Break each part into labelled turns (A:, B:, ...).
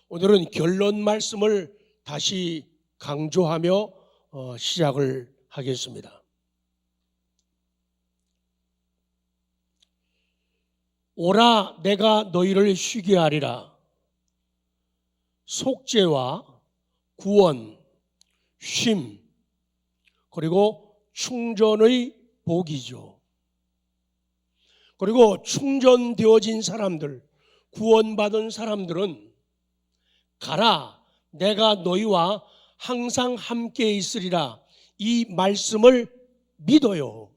A: 오늘은 결론 말씀을 다시 강조하며 시작을 하겠습니다. 오라 내가 너희를 쉬게 하리라. 속죄와 구원, 쉼, 그리고 충전의 복이죠. 그리고 충전되어진 사람들, 구원받은 사람들은 가라 내가 너희와 항상 함께 있으리라, 이 말씀을 믿어요.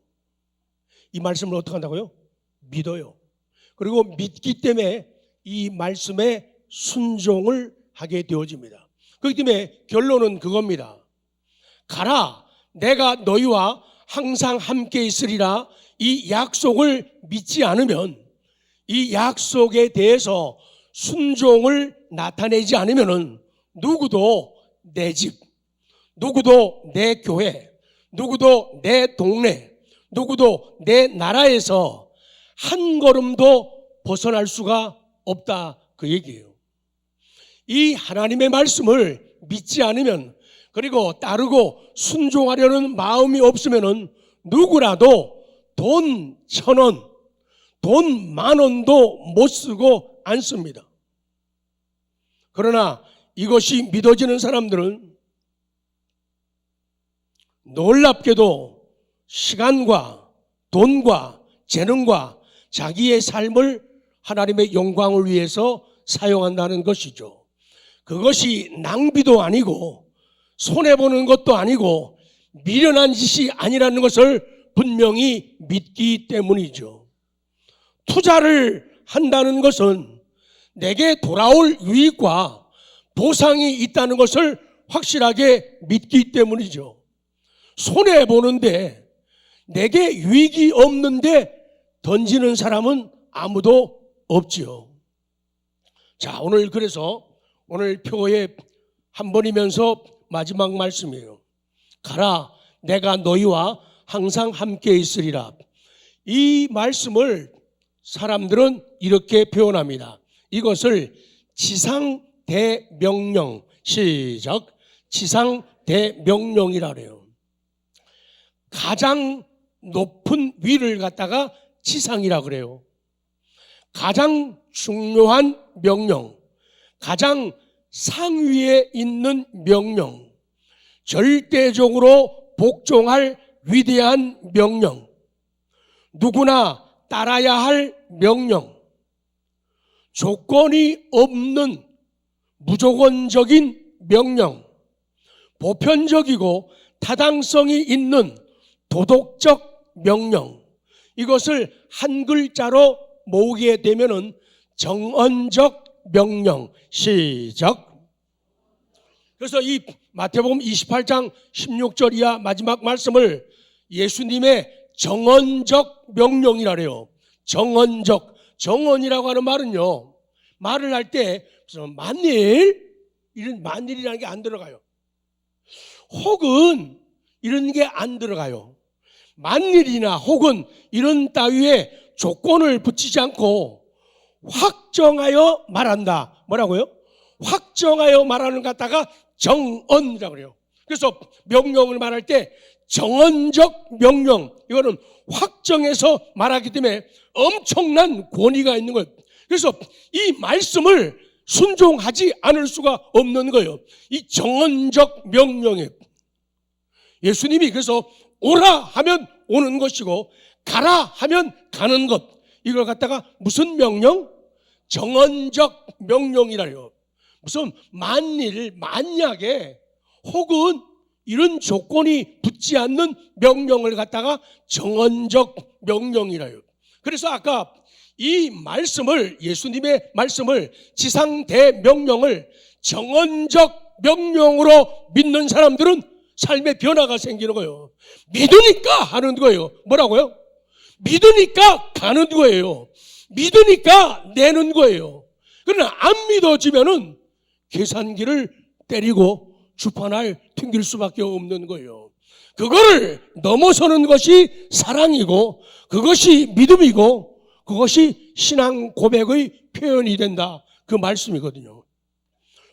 A: 이 말씀을 어떻게 한다고요? 믿어요. 그리고 믿기 때문에 이 말씀에 순종을 하게 되어집니다. 그렇기 때문에 결론은 그겁니다. 가라 내가 너희와 항상 함께 있으리라, 이 약속을 믿지 않으면, 이 약속에 대해서 순종을 나타내지 않으면 누구도 내 집, 누구도 내 교회, 누구도 내 동네, 누구도 내 나라에서 한 걸음도 벗어날 수가 없다, 그 얘기예요. 이 하나님의 말씀을 믿지 않으면, 그리고 따르고 순종하려는 마음이 없으면 누구라도 돈 1,000원, 돈 10,000원도 못 쓰고 않습니다. 그러나 이것이 믿어지는 사람들은 놀랍게도 시간과 돈과 재능과 자기의 삶을 하나님의 영광을 위해서 사용한다는 것이죠. 그것이 낭비도 아니고 손해보는 것도 아니고 미련한 짓이 아니라는 것을 분명히 믿기 때문이죠. 투자를 한다는 것은 내게 돌아올 유익과 보상이 있다는 것을 확실하게 믿기 때문이죠. 손해보는데 내게 유익이 없는데 던지는 사람은 아무도 없지요. 자, 그래서 오늘 표에 한 번이면서 마지막 말씀이에요. 가라 내가 너희와 항상 함께 있으리라. 이 말씀을 사람들은 이렇게 표현합니다. 이것을 지상대명령, 시작, 지상대명령이라 그래요. 가장 높은 위를 갖다가 지상이라 그래요. 가장 중요한 명령, 가장 상위에 있는 명령, 절대적으로 복종할 위대한 명령, 누구나 따라야 할 명령, 조건이 없는 무조건적인 명령, 보편적이고 타당성이 있는 도덕적 명령, 이것을 한 글자로 모으게 되면은 정언적 명령, 시작. 그래서 이 마태복음 28장 16절 이하 마지막 말씀을 예수님의 정언적 명령이라 그래요. 정언이라고 하는 말은요, 말을 할 때 만일, 이런 만일이라는 게 안 들어가요. 혹은 이런 게 안 들어가요. 만일이나 혹은 이런 따위의 조건을 붙이지 않고 확정하여 말한다. 뭐라고요? 확정하여 말하는 것 갖다가 정언이라고 그래요. 그래서 명령을 말할 때 정언적 명령, 이거는 확정해서 말하기 때문에 엄청난 권위가 있는 거예요. 그래서 이 말씀을 순종하지 않을 수가 없는 거예요. 이 정언적 명령에 예수님이 그래서 오라 하면 오는 것이고 가라 하면 가는 것, 이걸 갖다가 무슨 명령? 정언적 명령이라요. 무슨 만약에 혹은 이런 조건이 붙지 않는 명령을 갖다가 정언적 명령이라요. 그래서 아까 이 말씀을, 예수님의 말씀을, 지상대명령을 정언적 명령으로 믿는 사람들은 삶의 변화가 생기는 거예요. 믿으니까 하는 거예요. 뭐라고요? 믿으니까 가는 거예요. 믿으니까 내는 거예요. 그러나 안 믿어지면은 계산기를 때리고 주판을 튕길 수밖에 없는 거예요. 그거를 넘어서는 것이 사랑이고, 그것이 믿음이고, 그것이 신앙 고백의 표현이 된다, 그 말씀이거든요.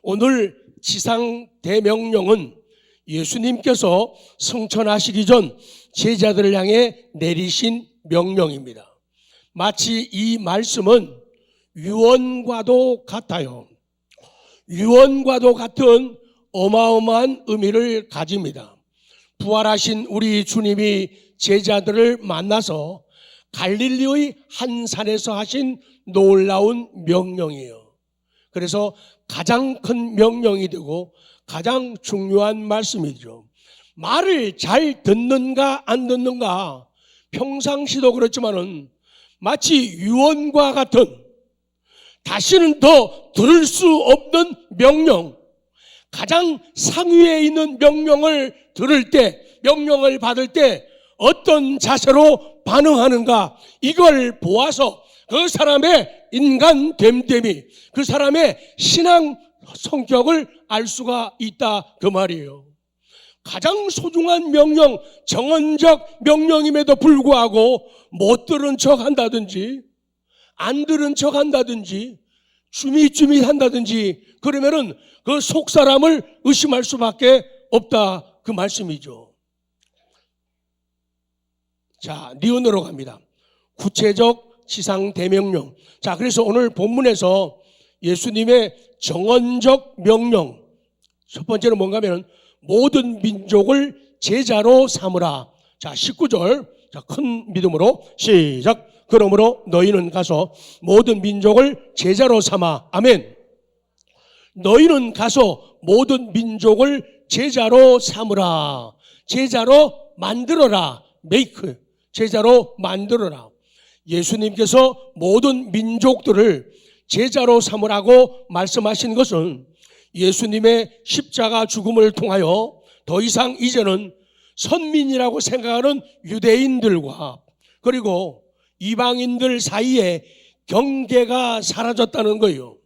A: 오늘 지상 대명령은 예수님께서 승천하시기 전 제자들을 향해 내리신 명령입니다. 마치 이 말씀은 유언과도 같아요. 유언과도 같은 어마어마한 의미를 가집니다. 부활하신 우리 주님이 제자들을 만나서 갈릴리의 한 산에서 하신 놀라운 명령이에요. 그래서 가장 큰 명령이 되고 가장 중요한 말씀이죠. 말을 잘 듣는가 안 듣는가 평상시도 그렇지만은 마치 유언과 같은 다시는 더 들을 수 없는 명령, 가장 상위에 있는 명령을 들을 때, 명령을 받을 때 어떤 자세로 반응하는가, 이걸 보아서 그 사람의 인간 됨됨이, 그 사람의 신앙 성격을 알 수가 있다 그 말이에요. 가장 소중한 명령, 정언적 명령임에도 불구하고 못 들은 척 한다든지 안 들은 척 한다든지 주미주미 한다든지 그러면은 그 속 사람을 의심할 수밖에 없다 그 말씀이죠. 자, 니은으로 갑니다. 구체적 지상 대명령. 자, 그래서 오늘 본문에서 예수님의 정언적 명령, 첫 번째는 뭔가 하면 모든 민족을 제자로 삼으라. 자, 19절. 자, 큰 믿음으로 시작. 그러므로 너희는 가서 모든 민족을 제자로 삼아. 아멘. 너희는 가서 모든 민족을 제자로 삼으라. 제자로 만들어라. 메이크. 제자로 만들어라. 예수님께서 모든 민족들을 제자로 삼으라고 말씀하신 것은 예수님의 십자가 죽음을 통하여 더 이상 이제는 선민이라고 생각하는 유대인들과 그리고 이방인들 사이에 경계가 사라졌다는 거예요.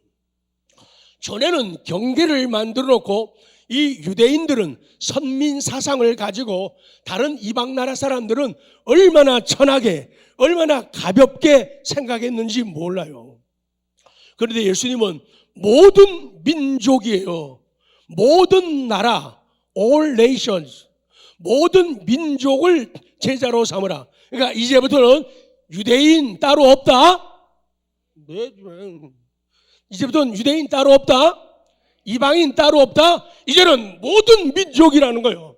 A: 전에는 경계를 만들어 놓고 이 유대인들은 선민 사상을 가지고 다른 이방 나라 사람들은 얼마나 천하게, 얼마나 가볍게 생각했는지 몰라요. 그런데 예수님은 모든 민족이에요. 모든 나라, all nations, 모든 민족을 제자로 삼으라. 그러니까 이제부터는 유대인 따로 없다. 네, 이제부터는 유대인 따로 없다. 이방인 따로 없다. 이제는 모든 민족이라는 거예요.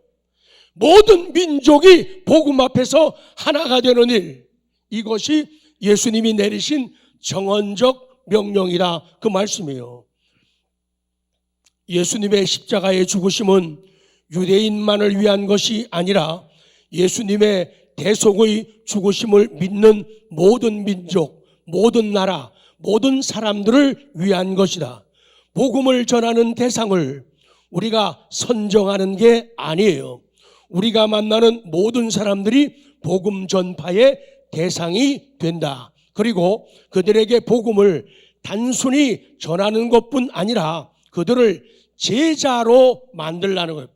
A: 모든 민족이 복음 앞에서 하나가 되는 일. 이것이 예수님이 내리신 정언적 명령이다 그 말씀이에요. 예수님의 십자가의 죽으심은 유대인만을 위한 것이 아니라 예수님의 대속의 죽으심을 믿는 모든 민족, 모든 나라, 모든 사람들을 위한 것이다. 복음을 전하는 대상을 우리가 선정하는 게 아니에요. 우리가 만나는 모든 사람들이 복음 전파의 대상이 된다. 그리고 그들에게 복음을 단순히 전하는 것뿐 아니라 그들을 제자로 만들라는 거예요.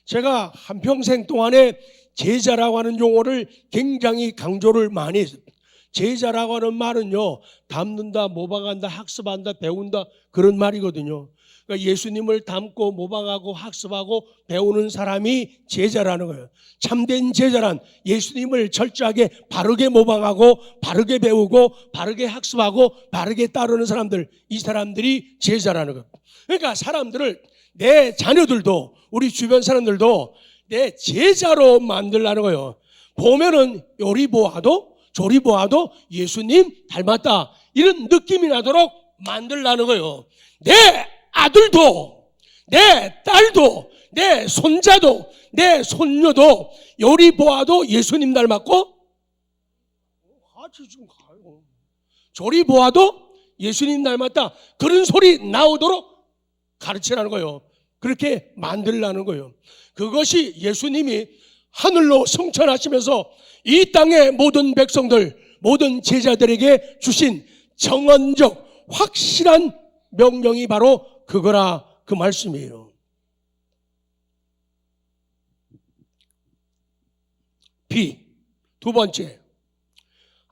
A: 제가 한평생 동안에 제자라고 하는 용어를 굉장히 강조를 많이 했어요. 제자라고 하는 말은요, 닮는다, 모방한다, 학습한다, 배운다 그런 말이거든요. 그러니까 예수님을 닮고 모방하고 학습하고 배우는 사람이 제자라는 거예요. 참된 제자란 예수님을 철저하게 바르게 모방하고 바르게 배우고 바르게 학습하고 바르게 따르는 사람들, 이 사람들이 제자라는 거예요. 그러니까 사람들을, 내 자녀들도 우리 주변 사람들도 내 제자로 만들라는 거예요. 보면은 요리 보아도 조리 보아도 예수님 닮았다 이런 느낌이 나도록 만들라는 거예요. 내 아들도, 내 딸도, 내 손자도, 내 손녀도 요리 보아도 예수님 닮았고, 같이 좀 가요. 조리 보아도 예수님 닮았다 그런 소리 나오도록 가르치라는 거예요. 그렇게 만들라는 거예요. 그것이 예수님이 하늘로 승천하시면서 이 땅의 모든 백성들, 모든 제자들에게 주신 정언적 확실한 명령이 바로 그거라 그 말씀이에요. B, 두 번째,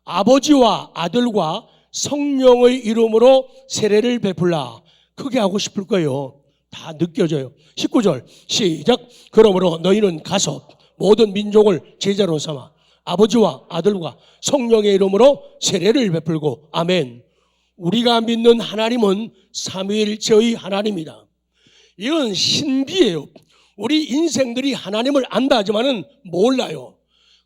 A: 아버지와 아들과 성령의 이름으로 세례를 베풀라. 크게 하고 싶을 거예요. 다 느껴져요. 19절 시작. 그러므로 너희는 가서 모든 민족을 제자로 삼아 아버지와 아들과 성령의 이름으로 세례를 베풀고 아멘. 우리가 믿는 하나님은 삼위일체의 하나님이다. 이건 신비예요. 우리 인생들이 하나님을 안다 하지만은 몰라요.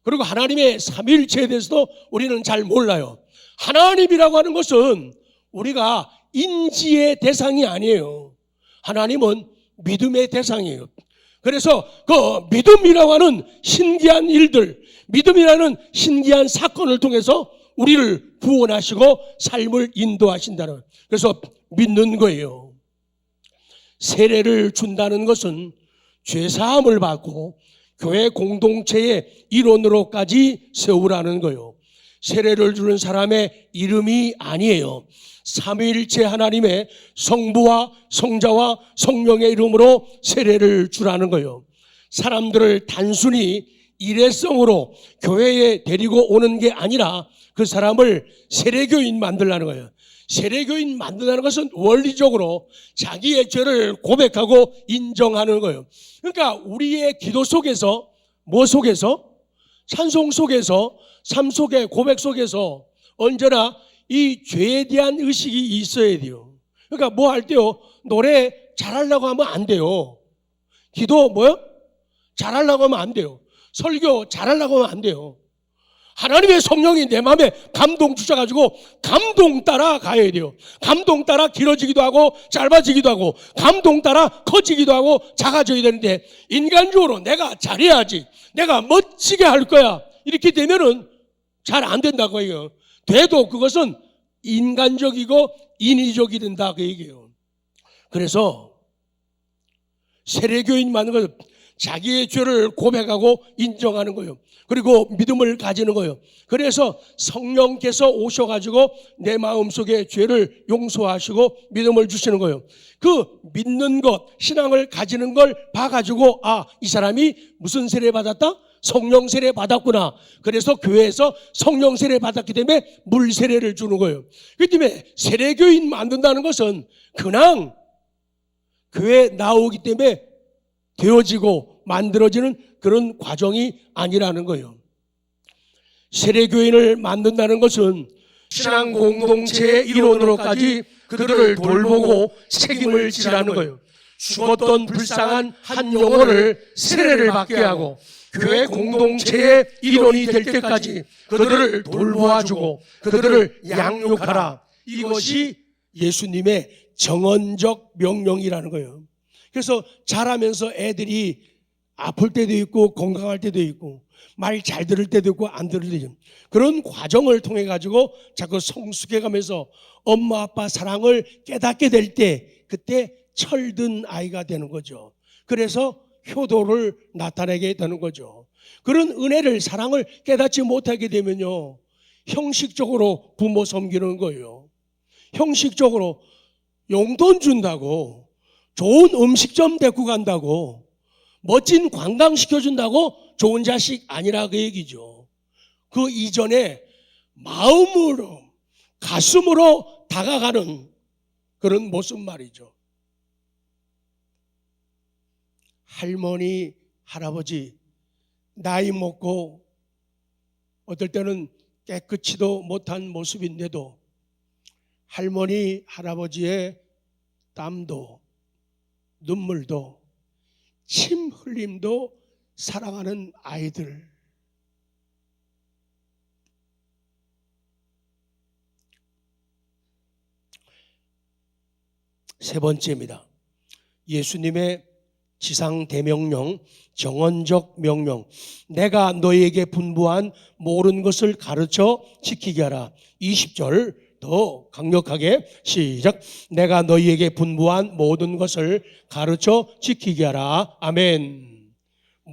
A: 그리고 하나님의 삼위일체에 대해서도 우리는 잘 몰라요. 하나님이라고 하는 것은 우리가 인지의 대상이 아니에요. 하나님은 믿음의 대상이에요. 그래서 그 믿음이라고 하는 신기한 일들, 믿음이라는 신기한 사건을 통해서 우리를 구원하시고 삶을 인도하신다는, 그래서 믿는 거예요. 세례를 준다는 것은 죄사함을 받고 교회 공동체의 일원으로까지 세우라는 거예요. 세례를 주는 사람의 이름이 아니에요. 삼위일체 하나님의 성부와 성자와 성령의 이름으로 세례를 주라는 거예요. 사람들을 단순히 일회성으로 교회에 데리고 오는 게 아니라 그 사람을 세례교인 만들라는 거예요. 세례교인 만든다는 것은 원리적으로 자기의 죄를 고백하고 인정하는 거예요. 그러니까 우리의 기도 속에서, 뭐 속에서? 찬송 속에서, 삶 속에, 고백 속에서 언제나 이 죄에 대한 의식이 있어야 돼요. 그러니까 뭐 할 때요? 노래 잘하려고 하면 안 돼요. 기도 뭐요? 잘하려고 하면 안 돼요. 설교 잘하려고 하면 안 돼요. 하나님의 성령이 내 마음에 감동 주셔가지고 감동 따라 가야 돼요. 감동 따라 길어지기도 하고 짧아지기도 하고 감동 따라 커지기도 하고 작아져야 되는데 인간적으로 내가 잘해야지, 내가 멋지게 할 거야, 이렇게 되면은 잘 안 된다고 해요. 돼도 그것은 인간적이고 인위적이 된다 그 얘기예요. 그래서 세례교인 만든 것은 자기의 죄를 고백하고 인정하는 거예요. 그리고 믿음을 가지는 거예요. 그래서 성령께서 오셔가지고 내 마음속에 죄를 용서하시고 믿음을 주시는 거예요. 그 믿는 것, 신앙을 가지는 걸 봐가지고 이 사람이 무슨 세례 받았다? 성령 세례 받았구나. 그래서 교회에서 성령 세례 받았기 때문에 물 세례를 주는 거예요. 그렇기 때문에 세례교인 만든다는 것은 그냥 교회에 나오기 때문에 되어지고 만들어지는 그런 과정이 아니라는 거예요. 세례교인을 만든다는 것은 신앙 공동체의 일원으로까지 그들을 돌보고 책임을 지라는 거예요. 죽었던 불쌍한 한 영혼을 세례를 받게 하고 교회 공동체의 일원이 될 때까지 그들을 돌보아주고 그들을 양육하라. 이것이 예수님의 정언적 명령이라는 거예요. 그래서 자라면서 애들이 아플 때도 있고 건강할 때도 있고 말 잘 들을 때도 있고 안 들을 때도 있고 그런 과정을 통해 가지고 자꾸 성숙해가면서 엄마 아빠 사랑을 깨닫게 될 때 그때 철든 아이가 되는 거죠. 그래서 효도를 나타내게 되는 거죠. 그런 은혜를, 사랑을 깨닫지 못하게 되면요, 형식적으로 부모 섬기는 거예요. 형식적으로 용돈 준다고, 좋은 음식점 데리고 간다고, 멋진 관광 시켜준다고 좋은 자식 아니라 그 얘기죠. 그 이전에 마음으로, 가슴으로 다가가는 그런 모습 말이죠. 할머니, 할아버지 나이 먹고 어떨 때는 깨끗이도 못한 모습인데도 할머니, 할아버지의 땀도 눈물도 침 흘림도 사랑하는 아이들. 세 번째입니다. 예수님의 지상 대명령, 정언적 명령. 내가 너희에게 분부한 모든 것을 가르쳐 지키게 하라. 20절 더 강력하게 시작. 내가 너희에게 분부한 모든 것을 가르쳐 지키게 하라. 아멘.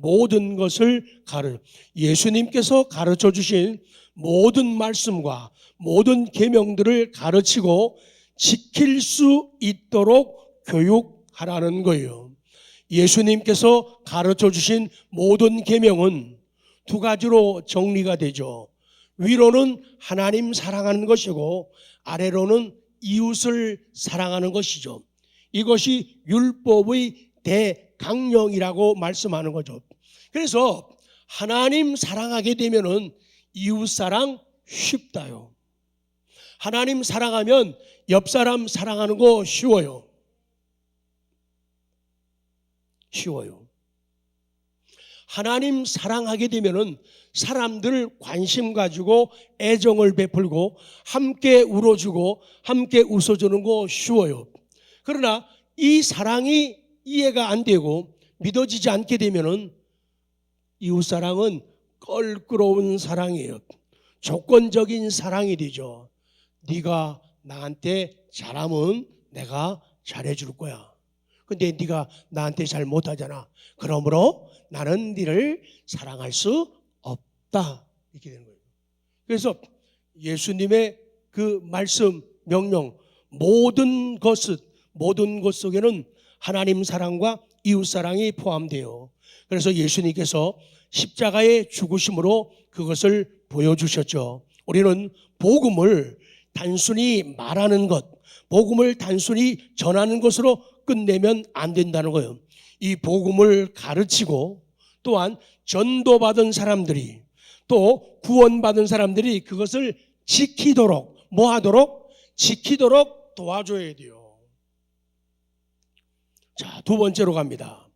A: 모든 것을 예수님께서 가르쳐 주신 모든 말씀과 모든 계명들을 가르치고 지킬 수 있도록 교육하라는 거예요. 예수님께서 가르쳐 주신 모든 계명은 두 가지로 정리가 되죠. 위로는 하나님 사랑하는 것이고 아래로는 이웃을 사랑하는 것이죠. 이것이 율법의 대강령이라고 말씀하는 거죠. 그래서 하나님 사랑하게 되면은 이웃사랑 쉽다요. 하나님 사랑하면 옆사람 사랑하는 거 쉬워요. 쉬워요. 하나님 사랑하게 되면은 사람들 관심 가지고 애정을 베풀고 함께 울어주고 함께 웃어주는 거 쉬워요. 그러나 이 사랑이 이해가 안 되고 믿어지지 않게 되면은 이웃사랑은 껄끄러운 사랑이에요. 조건적인 사랑이 되죠. 네가 나한테 잘하면 내가 잘해줄 거야. 근데 네가 나한테 잘 못하잖아. 그러므로 나는 네를 사랑할 수 없다. 이렇게 되는 거예요. 그래서 예수님의 그 말씀, 명령, 모든 것 속에는 하나님 사랑과 이웃 사랑이 포함돼요. 그래서 예수님께서 십자가의 죽으심으로 그것을 보여주셨죠. 우리는 복음을 단순히 말하는 것, 복음을 단순히 전하는 것으로 끝내면 안 된다는 거예요. 이 복음을 가르치고 또한 전도받은 사람들이 또 구원받은 사람들이 그것을 지키도록 지키도록 도와줘야 돼요. 자, 두 번째로 갑니다.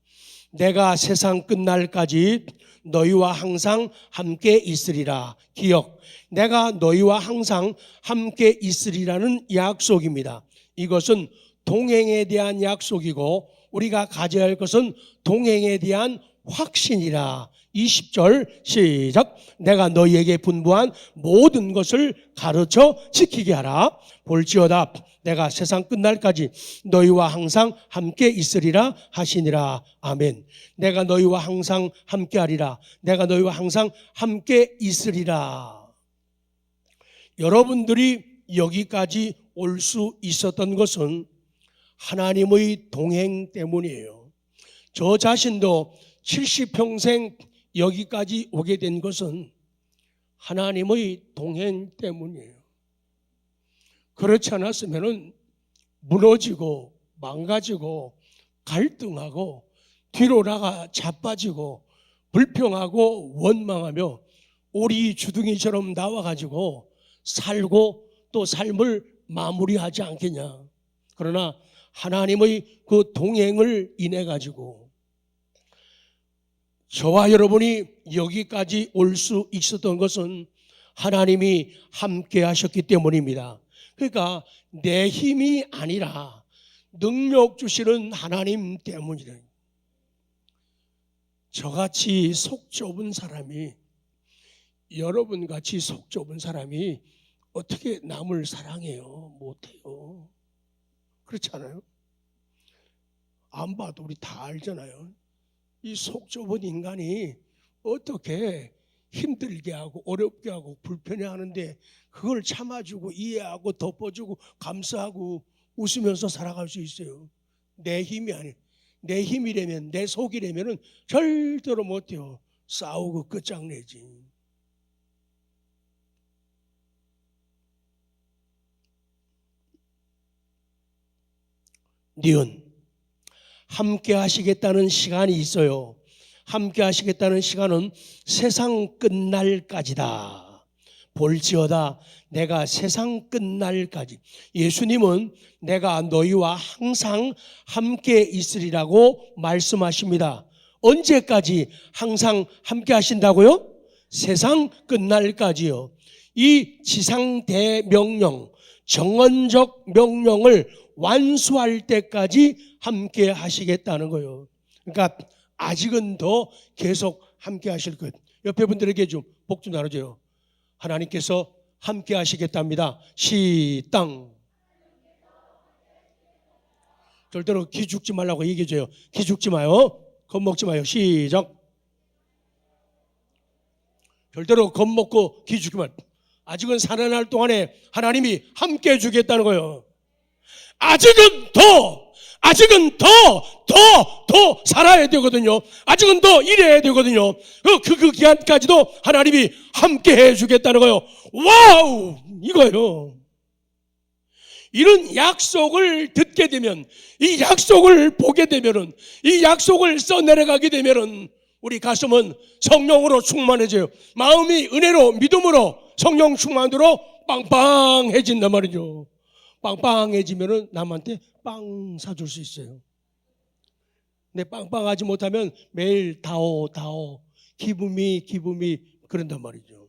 A: 내가 세상 끝날까지 너희와 항상 함께 있으리라. 기억, 내가 너희와 항상 함께 있으리라는 약속입니다. 이것은 동행에 대한 약속이고 우리가 가져야 할 것은 동행에 대한 확신이라. 20절 시작. 내가 너희에게 분부한 모든 것을 가르쳐 지키게 하라. 볼지어다 내가 세상 끝날까지 너희와 항상 함께 있으리라 하시니라. 아멘. 내가 너희와 항상 함께 하리라. 내가 너희와 항상 함께 있으리라. 여러분들이 여기까지 올 수 있었던 것은 하나님의 동행 때문이에요. 저 자신도 70평생 여기까지 오게 된 것은 하나님의 동행 때문이에요. 그렇지 않았으면 무너지고 망가지고 갈등하고 뒤로 나가 자빠지고 불평하고 원망하며 오리 주둥이처럼 나와가지고 살고 또 삶을 마무리하지 않겠냐. 그러나 하나님의 그 동행을 인해 가지고 저와 여러분이 여기까지 올 수 있었던 것은 하나님이 함께 하셨기 때문입니다. 그러니까 내 힘이 아니라 능력 주시는 하나님 때문이다. 저같이 속 좁은 사람이, 여러분같이 속 좁은 사람이 어떻게 남을 사랑해요? 못해요. 그렇지 않아요? 안 봐도 우리 다 알잖아요. 이 속 좁은 인간이 어떻게 힘들게 하고 어렵게 하고 불편해하는데 그걸 참아주고 이해하고 덮어주고 감사하고 웃으면서 살아갈 수 있어요. 내 힘이 아니에요. 내 힘이라면, 내 속이라면 절대로 못해요. 싸우고 끝장내지. 니은 함께 하시겠다는 시간이 있어요. 함께 하시겠다는 시간은 세상 끝날까지다. 볼지어다 내가 세상 끝날까지. 예수님은 내가 너희와 항상 함께 있으리라고 말씀하십니다. 언제까지 항상 함께 하신다고요? 세상 끝날까지요. 이 지상대명령, 정언적 명령을 완수할 때까지 함께 하시겠다는 거예요. 그러니까 아직은 더 계속 함께 하실 거예요. 옆에 분들에게 좀 복 좀 나눠줘요. 하나님께서 함께 하시겠답니다. 시땅. 절대로 기죽지 말라고 얘기해줘요. 기죽지 마요. 겁먹지 마요. 시작. 절대로 겁먹고 기죽지 말. 아직은 살아날 동안에 하나님이 함께 해주겠다는 거예요. 아직은 더 살아야 되거든요. 아직은 더 일해야 되거든요. 그 기간까지도 하나님이 함께 해주겠다는 거예요. 와우! 이거예요. 이런 약속을 듣게 되면, 이 약속을 보게 되면은, 이 약속을 써내려가게 되면은 우리 가슴은 성령으로 충만해져요. 마음이 은혜로, 믿음으로, 성령 충만으로 빵빵해진단 말이죠. 빵빵해지면은 남한테 빵 사줄 수 있어요. 근데 빵빵하지 못하면 매일 다오 기분이 그런단 말이죠.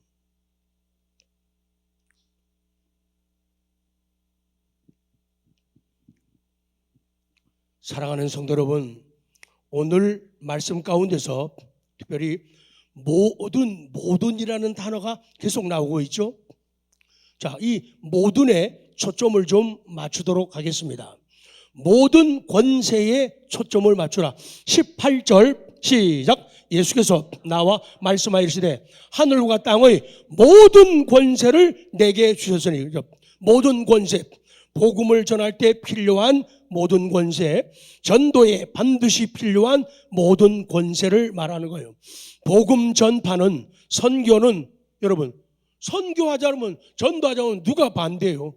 A: 사랑하는 성도 여러분, 오늘 말씀 가운데서 특별히 모든이라는 단어가 계속 나오고 있죠. 자, 이 모든에 초점을 좀 맞추도록 하겠습니다. 모든 권세에 초점을 맞추라. 18절 시작. 예수께서 나와 말씀하시되 하늘과 땅의 모든 권세를 내게 주셨으니, 모든 권세, 복음을 전할 때 필요한 모든 권세, 전도에 반드시 필요한 모든 권세를 말하는 거예요. 복음 전파는, 선교는, 여러분, 선교하자면, 전도하자면 누가 반대해요?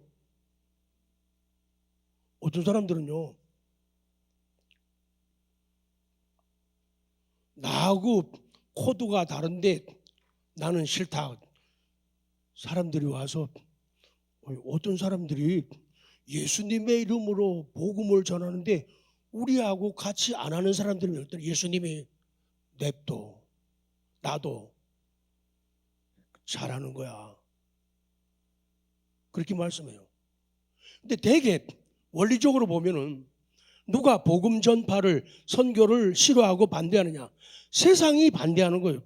A: 어떤 사람들은요, 나하고 코드가 다른데 나는 싫다. 사람들이 와서, 어떤 사람들이 예수님의 이름으로 복음을 전하는데 우리하고 같이 안 하는 사람들이 어떤, 예수님이 냅둬, 나도 잘하는 거야, 그렇게 말씀해요. 근데 되게 원리적으로 보면은 누가 복음 전파를, 선교를 싫어하고 반대하느냐? 세상이 반대하는 거예요.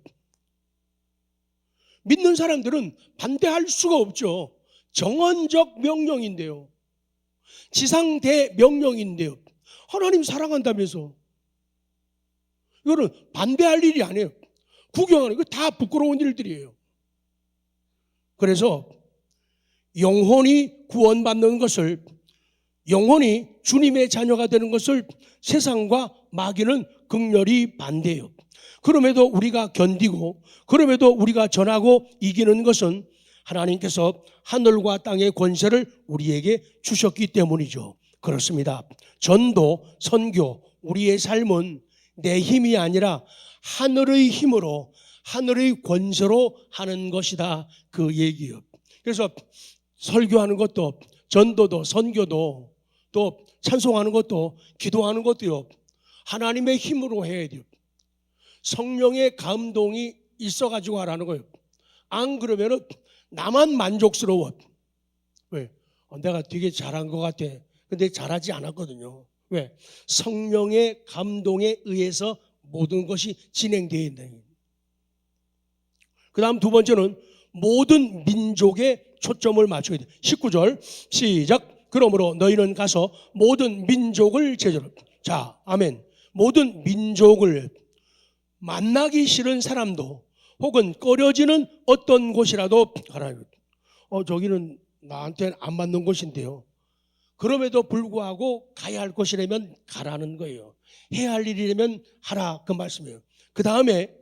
A: 믿는 사람들은 반대할 수가 없죠. 정언적 명령인데요, 지상대 명령인데요, 하나님 사랑한다면서 이거는 반대할 일이 아니에요. 구경하는 거 다 부끄러운 일들이에요. 그래서 영혼이 구원받는 것을, 영혼이 주님의 자녀가 되는 것을 세상과 마귀는 극렬히 반대해요. 그럼에도 우리가 견디고, 그럼에도 우리가 전하고 이기는 것은 하나님께서 하늘과 땅의 권세를 우리에게 주셨기 때문이죠. 그렇습니다. 전도, 선교, 우리의 삶은 내 힘이 아니라 하늘의 힘으로, 하늘의 권세로 하는 것이다, 그 얘기예요. 그래서 설교하는 것도, 전도도, 선교도, 또 찬송하는 것도, 기도하는 것도요, 하나님의 힘으로 해야 돼요. 성령의 감동이 있어가지고 하라는 거예요. 안 그러면은 나만 만족스러워. 왜? 내가 되게 잘한 것 같아. 근데 잘하지 않았거든요. 왜? 성령의 감동에 의해서 모든 것이 진행되어 있는. 그 다음 두 번째는 모든 민족에 초점을 맞춰야 돼. 19절 시작. 그러므로 너희는 가서 모든 민족을 제자로. 자, 아멘. 모든 민족을, 만나기 싫은 사람도 혹은 꺼려지는 어떤 곳이라도 가라. 저기는 나한테는 안 맞는 곳인데요, 그럼에도 불구하고 가야 할 곳이라면 가라는 거예요. 해야 할 일이라면 하라, 그 말씀이에요. 그 다음에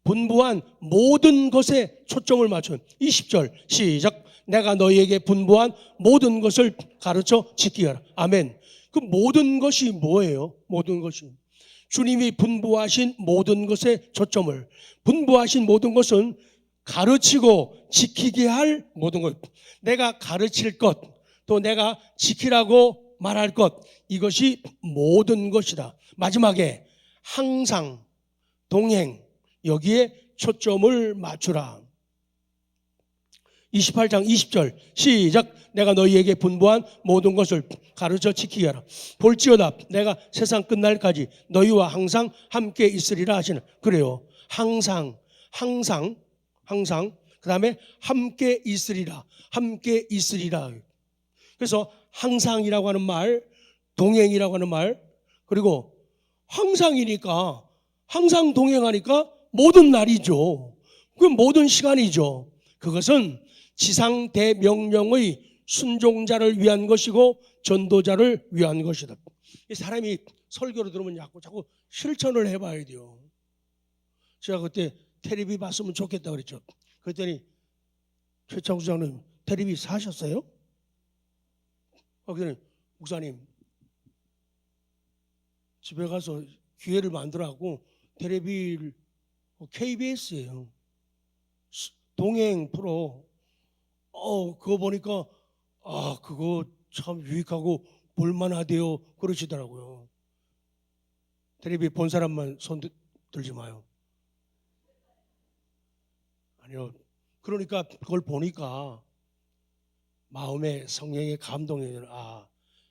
A: 분부한 모든 것에 초점을 맞춘 20절 시작. 내가 너희에게 분부한 모든 것을 가르쳐 지키게 하라. 아멘. 그 모든 것이 뭐예요? 모든 것이 주님이 분부하신 모든 것에 초점을, 분부하신 모든 것은 가르치고 지키게 할 모든 것, 내가 가르칠 것, 또 내가 지키라고 말할 것, 이것이 모든 것이다. 마지막에 항상, 동행, 여기에 초점을 맞추라. 28장 20절 시작. 내가 너희에게 분부한 모든 것을 가르쳐 지키게 하라. 볼지어다 내가 세상 끝날까지 너희와 항상 함께 있으리라 하시는. 그래요. 항상 그 다음에 함께 있으리라. 함께 있으리라. 그래서 항상이라고 하는 말, 동행이라고 하는 말, 그리고 항상이니까, 항상 동행하니까 모든 날이죠. 그 모든 시간이죠. 그것은 지상 대명령의 순종자를 위한 것이고 전도자를 위한 것이다. 사람이 설교를 들으면 자꾸 실천을 해봐야 돼요. 제가 그때 테레비 봤으면 좋겠다 그랬죠. 그랬더니 최창수 장님, 테레비 사셨어요? 그랬더니 목사님 집에 가서 기회를 만들어갖고 텔레비를 KBS예요. 동행 프로. 그거 보니까 그거 참 유익하고 볼만하대요. 그러시더라고요. 텔레비 본 사람만 손 들지 마요. 아니요. 그러니까 그걸 보니까 마음에 성령의 감동이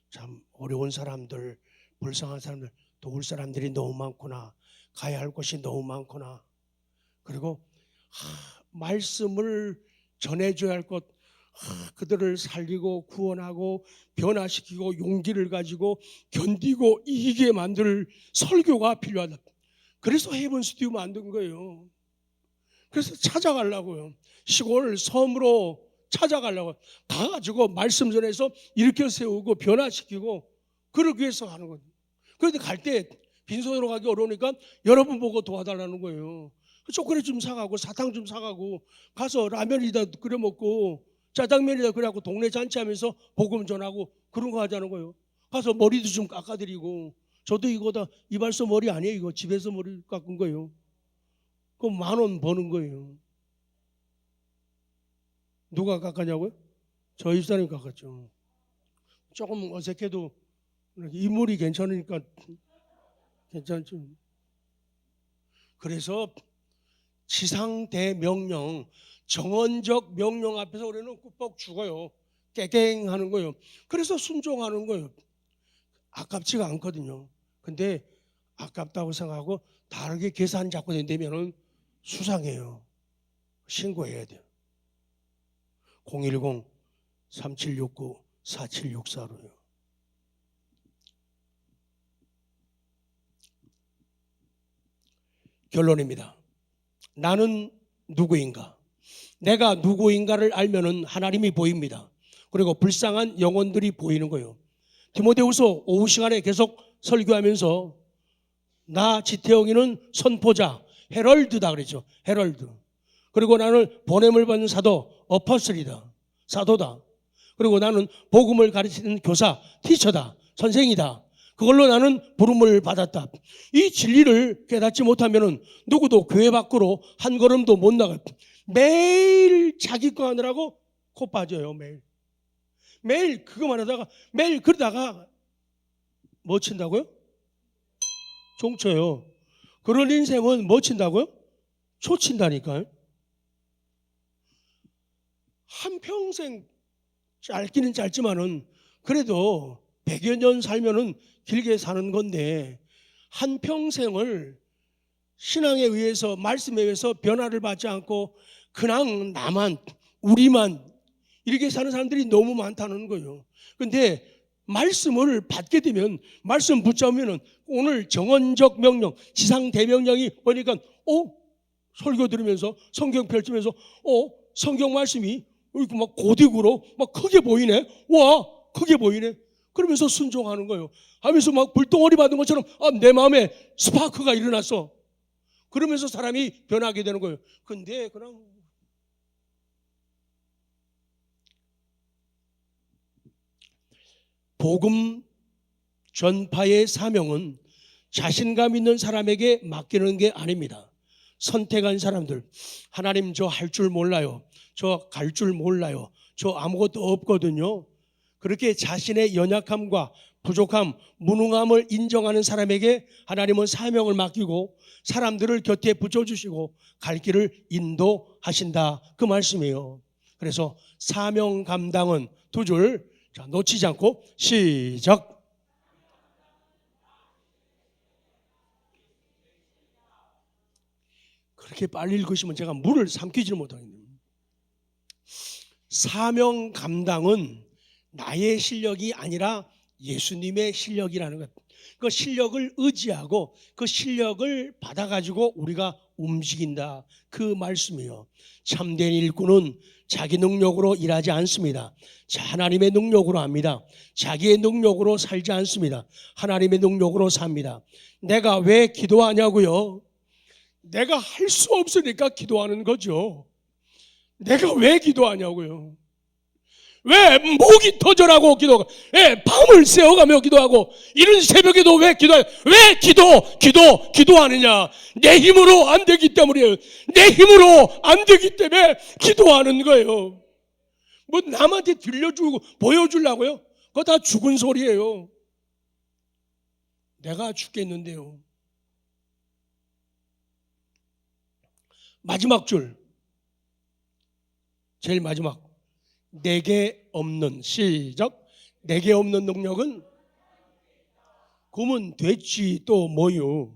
A: 참 어려운 사람들, 불쌍한 사람들, 도울 사람들이 너무 많구나. 가야 할 곳이 너무 많구나. 그리고 말씀을 전해줘야 할 것, 그들을 살리고 구원하고 변화시키고 용기를 가지고 견디고 이기게 만들 설교가 필요하다. 그래서 헤븐 스튜디오 만든 거예요. 그래서 찾아가려고요. 시골 섬으로 찾아가려고 가가지고 말씀 전해서 일으켜 세우고 변화시키고 그러기 위해서 하는 거예요. 그런데 갈 때 빈손으로 가기 어려우니까 여러분 보고 도와달라는 거예요. 초콜릿 좀 사가고 사탕 좀 사가고 가서 라면이다 끓여 먹고 짜장면이다 그래갖고 동네 잔치하면서 복음 전하고 그런 거 하자는 거예요. 가서 머리도 좀 깎아드리고. 저도 이거다 이발소 머리 아니에요. 이거 집에서 머리 깎은 거예요. 그럼 10,000원 버는 거예요. 누가 깎았냐고요? 저 집사람이 깎았죠. 조금 어색해도 인물이 괜찮으니까 괜찮죠. 그래서 지상대명령, 정언적 명령 앞에서 우리는 꾹뻑 죽어요. 깨갱하는 거예요. 그래서 순종하는 거예요. 아깝지가 않거든요. 근데 아깝다고 생각하고 다르게 계산 잡고 된다면 수상해요. 신고해야 돼요. 010-3769-4764로요. 결론입니다. 나는 누구인가? 내가 누구인가를 알면은 하나님이 보입니다. 그리고 불쌍한 영혼들이 보이는 거예요. 디모데후서 오후 시간에 계속 설교하면서 나 지태영이는 선포자, 헤럴드다 그랬죠. 헤럴드. 그리고 나는 보냄을 받는 사도, 어퍼슬이다. 사도다. 그리고 나는 복음을 가르치는 교사, 티처다. 선생이다. 그걸로 나는 부름을 받았다. 이 진리를 깨닫지 못하면 누구도 교회 밖으로 한 걸음도 못 나가요. 매일 자기 거 하느라고 코 빠져요. 매일 그거만 하다가 매일 그러다가 뭐 친다고요? 종쳐요. 그런 인생은 뭐 친다고요? 초친다니까요. 한평생 짧기는 짧지만은 그래도 100여 년 살면은 길게 사는 건데 한평생을 신앙에 의해서 말씀에 의해서 변화를 받지 않고 그냥 나만 우리만 이렇게 사는 사람들이 너무 많다는 거예요. 그런데 말씀을 받게 되면 말씀 붙잡으면 오늘 정언적 명령 지상 대명령이 보니까 설교 들으면서 성경 펼치면서 성경 말씀이 이렇게 막 고딕으로 막 크게 보이네. 와 크게 보이네. 그러면서 순종하는 거예요. 하면서 막 불덩어리 받은 것처럼 내 마음에 스파크가 일어났어. 그러면서 사람이 변하게 되는 거예요. 근데 그냥 복음 전파의 사명은 자신감 있는 사람에게 맡기는 게 아닙니다. 선택한 사람들, 하나님 저 할 줄 몰라요. 저 갈 줄 몰라요. 저 아무것도 없거든요. 그렇게 자신의 연약함과 부족함, 무능함을 인정하는 사람에게 하나님은 사명을 맡기고 사람들을 곁에 붙여주시고 갈 길을 인도하신다. 그 말씀이에요. 그래서 사명 감당은 두 줄 놓치지 않고 시작. 그렇게 빨리 읽으시면 제가 물을 삼키지를 못하겠네요. 사명 감당은 나의 실력이 아니라 예수님의 실력이라는 것. 그 실력을 의지하고 그 실력을 받아가지고 우리가 움직인다. 그 말씀이에요. 참된 일꾼은 자기 능력으로 일하지 않습니다. 하나님의 능력으로 합니다. 자기의 능력으로 살지 않습니다. 하나님의 능력으로 삽니다. 내가 왜 기도하냐고요? 내가 할 수 없으니까 기도하는 거죠. 내가 왜 기도하냐고요? 왜 목이 터져라고 기도하고, 왜 밤을 새워가며 기도하고, 이런 새벽에도 왜 기도하느냐? 내 힘으로 안 되기 때문이에요. 내 힘으로 안 되기 때문에 기도하는 거예요. 뭐 남한테 들려주고 보여주려고요? 그거 다 죽은 소리예요. 내가 죽겠는데요. 마지막 줄, 제일 마지막. 내게 없는, 시작. 내게 없는 능력은 그러면 됐지 또 뭐요?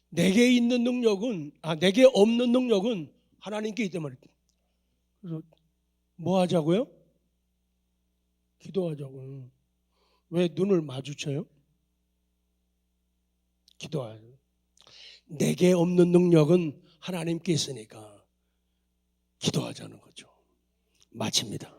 A: 내게 있는 능력은, 내게 없는 능력은 하나님께 있단 말이에요. 그래서 뭐 하자고요? 기도하자고요. 왜 눈을 마주쳐요? 기도하죠. 내게 없는 능력은 하나님께 있으니까 기도하자는 거죠. 마칩니다.